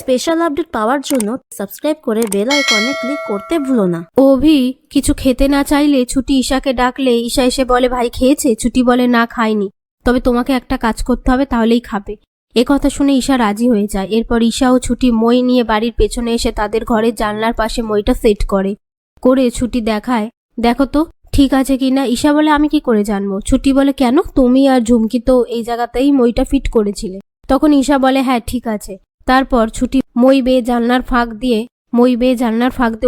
Special update পাওয়ার জন্য subscribe করে bell আইকনে ক্লিক করতে ভুলো না। অভি কিছু খেতে না চাইলে ছুটি ঈশাকে ডাকলে ঈশা এসে বলে ভাই খেয়েছে? ছুটি বলে না খায়নি, তবে তোমাকে একটা কাজ করতে হবে তাহলেই খাবে। এ কথা শুনে ঈশা রাজি হয়ে যায়। এরপর ঈশা ও ছুটি মই নিয়ে বাড়ির পেছনে এসে তাদের ঘরের জানলার পাশে মইটা সেট করে ছুটি দেখায়, দেখো তো ঠিক আছে কিনা। ঈশা বলে আমি কি করে জানবো? ছুটি বলে কেন, তুমি আর ঝুমকি তো এই জায়গাতেই মইটা ফিট করেছিলে। তখন ঈশা বলে হ্যাঁ ঠিক আছে। তারপর ছুটি মই বেয়ে জানলার ফাঁক দিয়ে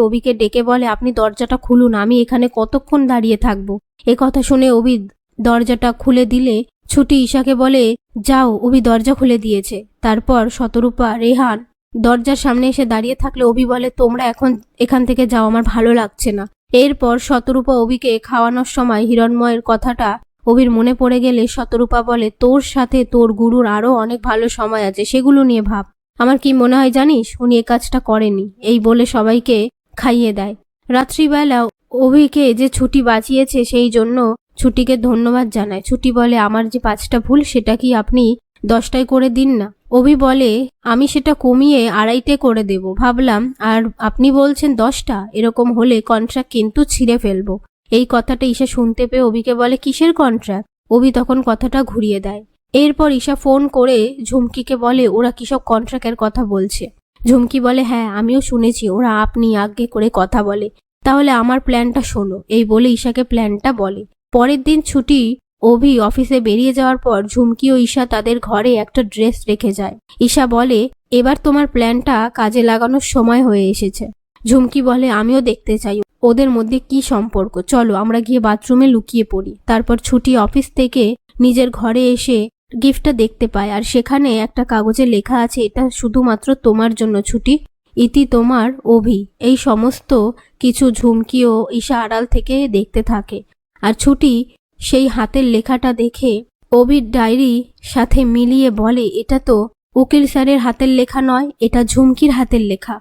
অভিকে ডেকে বলে আপনি দরজাটা খুলুন, আমি এখানে কতক্ষণ দাঁড়িয়ে থাকবো। এ কথা শুনে অভি দরজাটা খুলে দিলে ছুটি ঈশাকে বলে যাও। অভি দরজা খুলে দিয়েছে। তারপর শতরূপা রেহান দরজার সামনে এসে দাঁড়িয়ে থাকলে অভি বলে তোমরা এখন এখান থেকে যাও, আমার ভালো লাগছে না। এরপর শতরূপা অভিকে খাওয়ানোর সময় হিরণময়ের কথাটা অভির মনে পড়ে গেলে শতরূপা বলে তোর সাথে তোর গুরুর আরো অনেক ভালো সময় আছে, সেগুলো নিয়ে ভাব। আমার কি মনে হয় জানিস, উনি এ কাজটা করেনি। এই বলে সবাইকে খাইয়ে দেয়। রাত্রিবেলা অভিকে যে ছুটি বাঁচিয়েছে সেই জন্য ছুটিকে ধন্যবাদ জানায়। ছুটি বলে আমার যে 5টা ভুল সেটা কি আপনি 10টায় করে দিন না। অভি বলে আমি সেটা কমিয়ে 2.5টে করে দেব ভাবলাম, আর আপনি বলছেন 10টা, এরকম হলে কন্ট্রাক্ট কিন্তু ছিঁড়ে ফেলবো। এই কথাটা ঈশা শুনতে পেয়ে অভিকে বলে কিসের কন্ট্রাক্ট? অভি তখন কথাটা ঘুরিয়ে দেয়। এরপর ঈশা ফোন করে ঝুমকিকে বলে ওরা কিসব কন্ট্রাক্টের কথা বলছে। ঝুমকি বলে হ্যাঁ আমিও শুনেছি, ওরা আপনি আগে করে কথা বলে, তাহলে আমার প্ল্যানটা শোনো। এই বলে ঈশাকে প্ল্যানটা বলে। পরের দিন ছুটি অভি অফিসে বেরিয়ে যাওয়ার পর ঝুমকি ও ঈশা তাদের ঘরে একটা ড্রেস রেখে যায়। ঈশা বলে এবার তোমার প্ল্যানটা কাজে লাগানোর সময় হয়ে এসেছে। ঝুমকি বলে আমিও দেখতে চাই ওদের মধ্যে কি সম্পর্ক, চলো আমরা গিয়ে বাথরুমে লুকিয়ে পড়ি। তারপর ছুটি অফিস থেকে নিজের ঘরে এসে গিফটটা দেখতে পায়, আর সেখানে একটা কাগজে লেখা আছে এটা শুধুমাত্র তোমার জন্য ছুটি, ইতি তোমার অভি। এই সমস্ত কিছু ঝুমকি ও ঈশা আড়াল থেকে দেখতে থাকে। আর ছুটি সেই হাতের লেখাটা দেখে অভির ডায়েরি সাথে মিলিয়ে বলে এটা তো উকিল স্যারের হাতের লেখা নয়, এটা ঝুমকির হাতের লেখা।